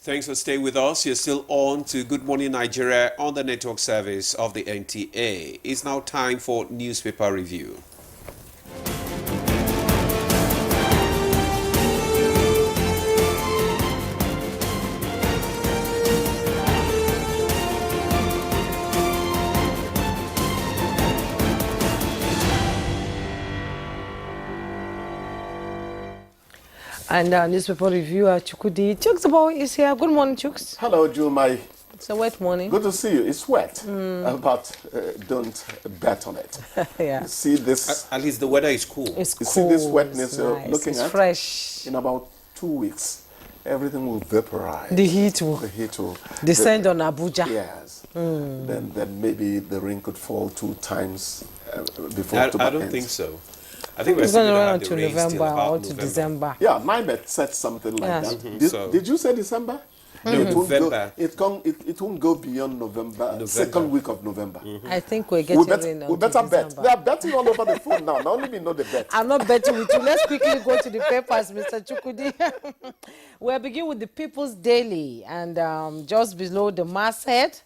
Thanks for staying with us. You're still on to Good Morning Nigeria on the network service of the NTA. It's now time for newspaper review. And our newspaper reviewer, Chukudi. Chooks boy is here. Good morning, Chooks. Hello, Jumai. It's a wet morning. Good to see you. It's wet, but don't bet on it. Yeah. See this? At least the weather is cool. It's cool. See this wetness you're nice. looking it's at? fresh. In about 2 weeks, everything will vaporize. The heat will descend on Abuja. Yes. Then maybe the rain could fall 2 times before October I don't ends. think so. I think we're It's still going to going to run have until the rain November till about or to December. Yeah, my bet said something like that. Did you say December? No, It won't November. It won't go beyond November. Second week of November. I think we're getting rain We until better bet. December. They are betting all over the phone now. Not only me know the bet. I'm not betting with you. Let's quickly go to the papers, Mr. Chukudi. We'll begin with the People's Daily. And just below the masthead,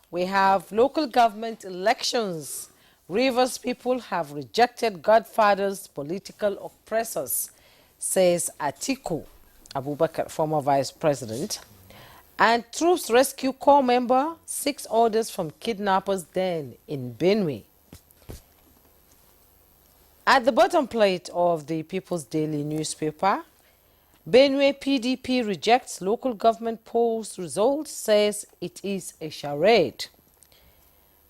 we have local government elections. Rivers people have rejected Godfather's political oppressors, says Atiku Abubakar, former vice president. And troops rescue corps member, 6 orders from kidnappers den in Benue. At the bottom plate of the People's Daily newspaper, Benue PDP rejects local government polls results, says it is a charade.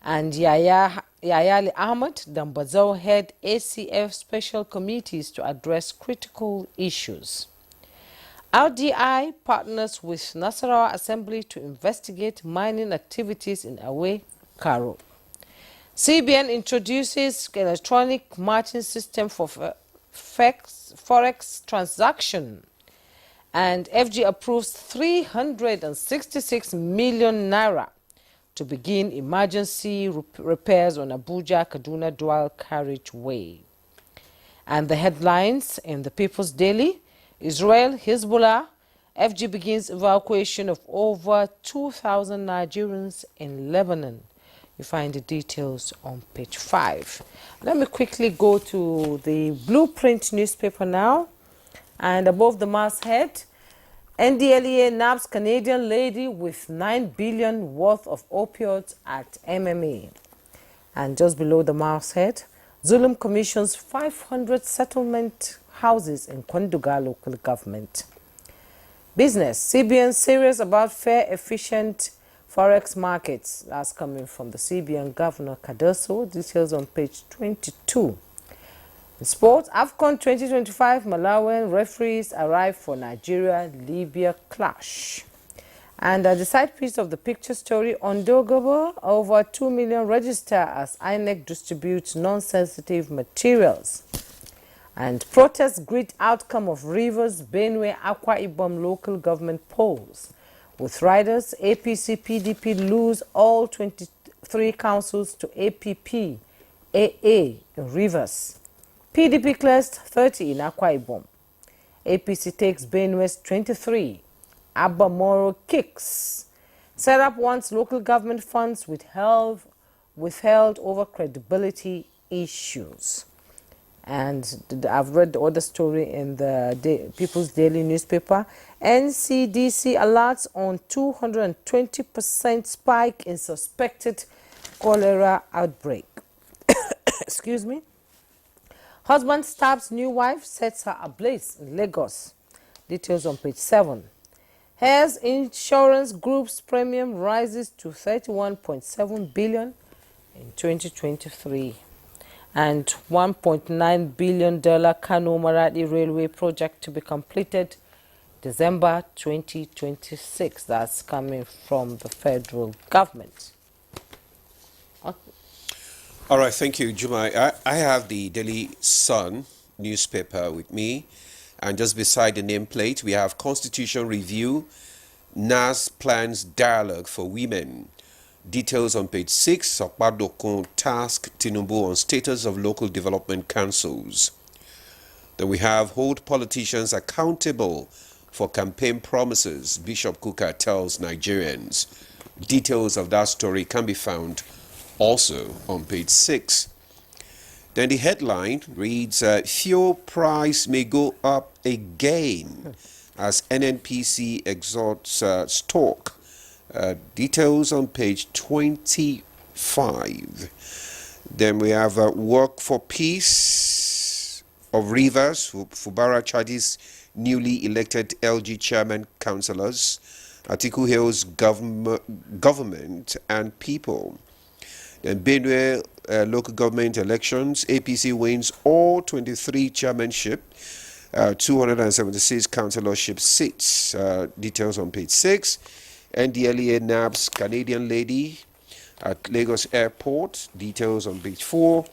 And Yaya Ali Ahmed Dambazau head ACF special committees to address critical issues. RDI partners with Nasarawa Assembly to investigate mining activities in Awe, Karo. CBN introduces electronic matching system for forex transaction. And FG approves 366 million naira to begin emergency repairs on Abuja-Kaduna dual carriageway. And the headlines in the People's Daily: Israel, Hezbollah, FG begins evacuation of over 2,000 Nigerians in Lebanon. You find the details on page 5. Let me quickly go to the Blueprint newspaper now. And above the masthead, NDLEA nabs Canadian lady with 9 billion worth of opioids at MMA. And just below the masthead, Zulum commissions 500 settlement houses in Kwanduga local government. Business: CBN serious about fair, efficient forex markets. That's coming from the CBN Governor Cardoso. Details on page 22. In sports, AFCON 2025, Malawian referees arrive for Nigeria-Libya clash. And the side piece of the picture story, Ondogobo, over 2 million register as INEC distributes non-sensitive materials. And protests greet outcome of Rivers, Benue, Akwa Ibom local government polls. With riders, APC, PDP lose all 23 councils to APP, AA in Rivers. PDP clears 30 in Akwa Ibom. APC takes Benue's 23. Abba Moro kicks. Serap wants local government funds withheld over credibility issues. And I've read the other story in the People's Daily newspaper. NCDC alerts on 220% spike in suspected cholera outbreak. Excuse me. Husband stabs new wife, sets her ablaze in Lagos. Details on page 7. Heirs Insurance Group's premium rises to 31.7 billion in 2023. And $1.9 billion Kano Maradi Railway project to be completed December 2026. That's coming from the federal government. All right, thank you, Jumai. I have the Daily Sun newspaper with me, and just beside the nameplate, we have Constitution Review, NAS plans dialogue for women. Details on page 6. Okpadokun task Tinubu on status of local development councils. Then we have hold politicians accountable for campaign promises, Bishop Kuka tells Nigerians. Details of that story can be found also on page 6. Then the headline reads, fuel price may go up again as NNPC exhorts stock. Details on page 25. Then we have work for peace of Rivers. Fubara charges newly elected LG chairman councillors. Atiku hails government and people. Then Benue local government elections. APC wins all 23 chairmanship, 276 councillorship seats. Details on page 6. NDLEA nabs Canadian lady at Lagos Airport. Details on page 4.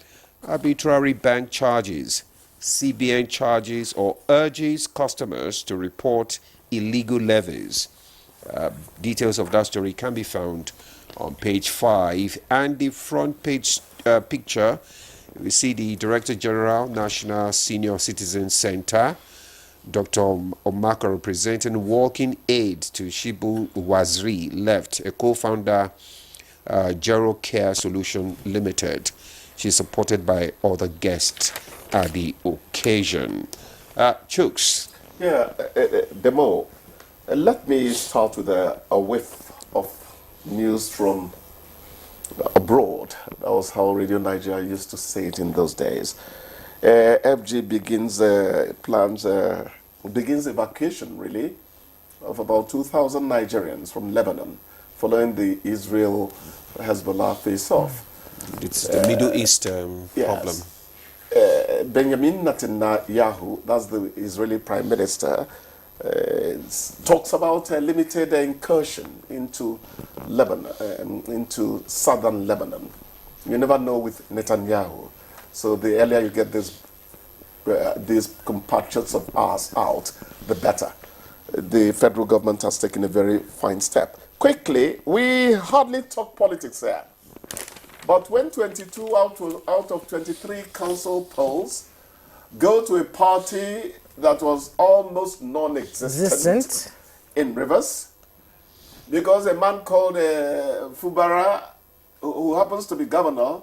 Arbitrary bank charges. CBN charges or urges customers to report illegal levies. Details of that story can be found on page 5. And the front page picture, we see the Director General, National Senior Citizen Center, Dr. Omaka, representing walking aid to Shibu Wazri, left, a co-founder, Gero Care Solution Limited. She's supported by other guests at the occasion. Chooks. Yeah, Demo, let me start with a whiff of news from abroad. That was how Radio Nigeria used to say it in those days. FG begins begins evacuation, really, of about 2,000 Nigerians from Lebanon following the Israel-Hezbollah face-off. It's the Middle East problem. Benjamin Netanyahu, that's the Israeli Prime Minister, talks about a limited incursion into Lebanon, into southern Lebanon. You never know with Netanyahu. So the earlier you get these compatriots of ours out, the better. The federal government has taken a very fine step. Quickly, we hardly talk politics here. But when 22 out of 23 council polls go to a party that was almost non-existent in Rivers, because a man called Fubara, who happens to be governor,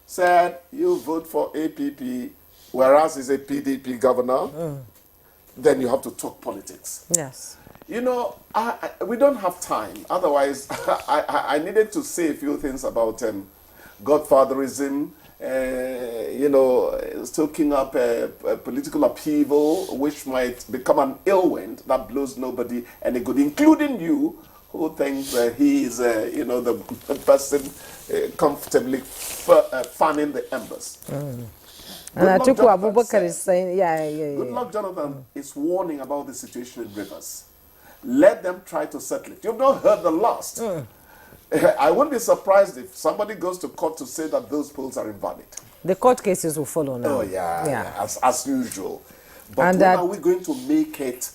said, you vote for APP, whereas he's a PDP governor, then you have to talk politics. Yes. You know, we don't have time. Otherwise, I needed to say a few things about godfatherism, you know, stoking up a political upheaval, which might become an ill wind that blows nobody any good, including you, who thinks he is, you know, the person comfortably fanning the embers. And Atiku Abubakar is saying, Goodluck Jonathan is warning about the situation in Rivers. Let them try to settle it. You've not heard the last. I wouldn't be surprised if somebody goes to court to say that those polls are invalid. The court cases will follow now. Oh, yeah. As usual. But And when are we going to make it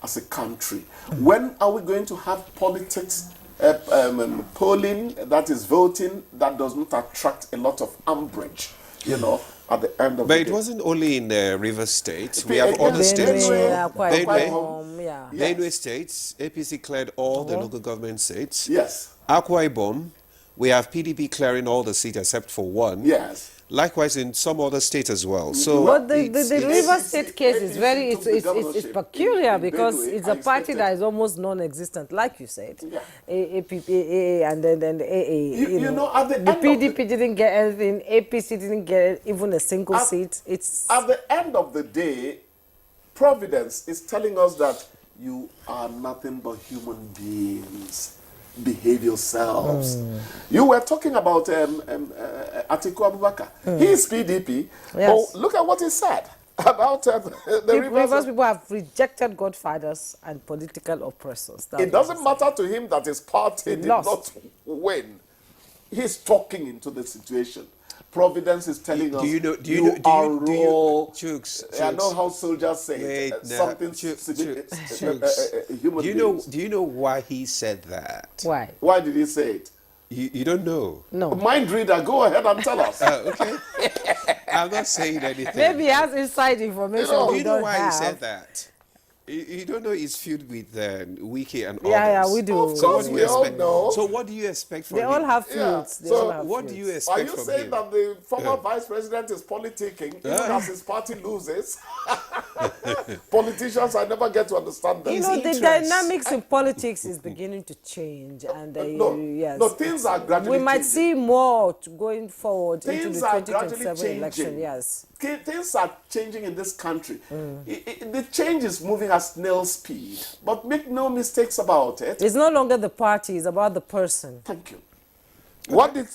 as a country? When are we going to have politics, polling, that is voting, that does not attract a lot of umbrage, you know, at the end of the day? But it wasn't only in the River State. We have other states. Benue states, APC cleared all the local government seats. Yes. Akwa Ibom, we have PDP clearing all the seats except for one. Yes. Likewise in some other states as well. So but the River State case is very, it's peculiar because it's a party that is almost non-existent, like you said. Yeah. APPA and then the AA. You know, at the end PDP didn't get anything, APC didn't get even a single seat. It's at the end of the day, Providence is telling us that you are nothing but human beings. Behave yourselves. You were talking about Atiku Abubakar. He is PDP. Yes. Oh, look at what he said about the Rivers people have rejected godfathers and political oppressors. It doesn't matter to him that his party did not win. He's talking into the situation. Providence is telling us you are raw. I know how soldiers say it. Something human beings. Do you know why he said that? Why? Why did he say it? You don't know? No. Mind reader, go ahead and tell us. Okay. I'm not saying anything. Maybe he has inside information. Do you know why he said that? You don't know it's filled with Wiki and others. Yeah, we do. Of So what course, do you we all expect? know. So what do you expect from They all him? have Yeah, fields. They so all have What do you fields. Are expect you from saying him? that the former vice president is politicking even as his party loses? Politicians, I never get to understand that. You know, the interest. dynamics in politics is beginning to change, and yes, no, things are gradually we might changing. see more going forward into Things the are gradually 2027 election. changing. Yes, Things are changing in this country. The change is moving at snail speed, but make no mistakes about it. it's no longer the party; it's about the person. Thank you. What did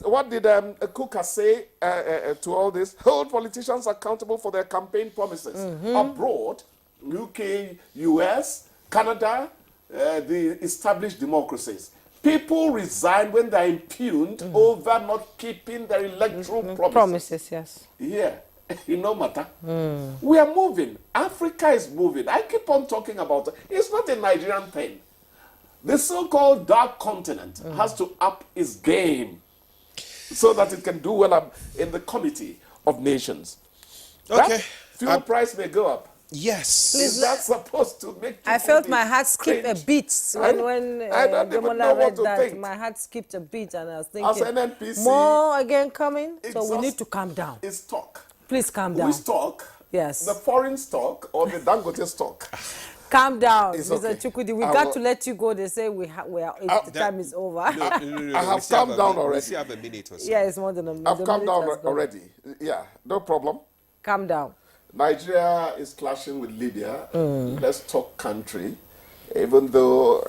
Kuka say to all this? Hold politicians accountable for their campaign promises. Abroad, UK, US, Canada, the established democracies. People resign when they're impugned over not keeping their electoral promises. Yes. Yeah, it no matter. We are moving. Africa is moving. I keep on talking about it. It's not a Nigerian thing. The so-called dark continent has to up its game so that it can do well in the Committee of Nations. Okay. That fuel price may go up. Yes. Is that supposed to make I felt Chukudi my heart skip a cringe? beat when I don't even Demola know what read to that. think. My heart skipped a beat, and I was As thinking, NNPC, more again coming. So we exhaust- need to calm down. It's talk. Please calm down. We stock, Yes. the foreign stock or the Dangote stock. Calm down, It's Mr. okay. Chukudi. We I got will- to let you go. They say the time is over. No, I have we still calmed a down minute. already. We still have a minute or so. Yeah, it's more than a minute. I've The calmed minute down has gone. already. Yeah, no problem. Calm down. Nigeria is clashing with Libya. Let's talk country. Even though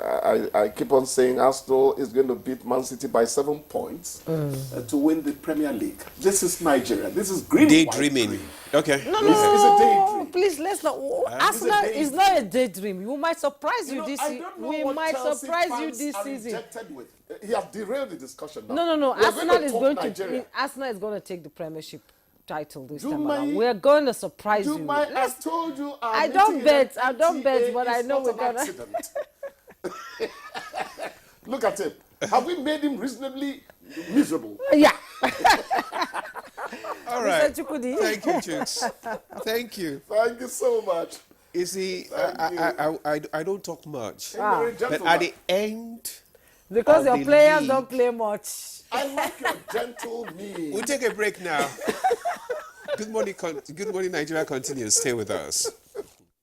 I keep on saying Arsenal is going to beat Man City by 7 points to win the Premier League. This is Nigeria. This is green. Daydreaming. White, green. Okay. No, It's a daydream. please, let's not. Arsenal daydream. is not a daydream. You might surprise you, You know, this I season. don't know We what might Chelsea surprise you fans this are season. rejected with. He has derailed the discussion now. No. We are Arsenal is talk going Nigeria. to. Arsenal is going to take the Premiership title this time Jumai- around. We're going to surprise you. Jumai, I told you. I don't bet, I don't bet, NTA but I is know not we're an gonna- accident. Look at him. Have we made him reasonably miserable? Yeah. All right. Mr. Chukudi. Thank you, Chooks. Thank you. Thank you so much. You see, Thank I don't talk much. You're very But gentleman. at the end, Because of your the players league. don't play much. I like your gentle me. we'll take a break now. Good morning, Nigeria continues. Stay with us.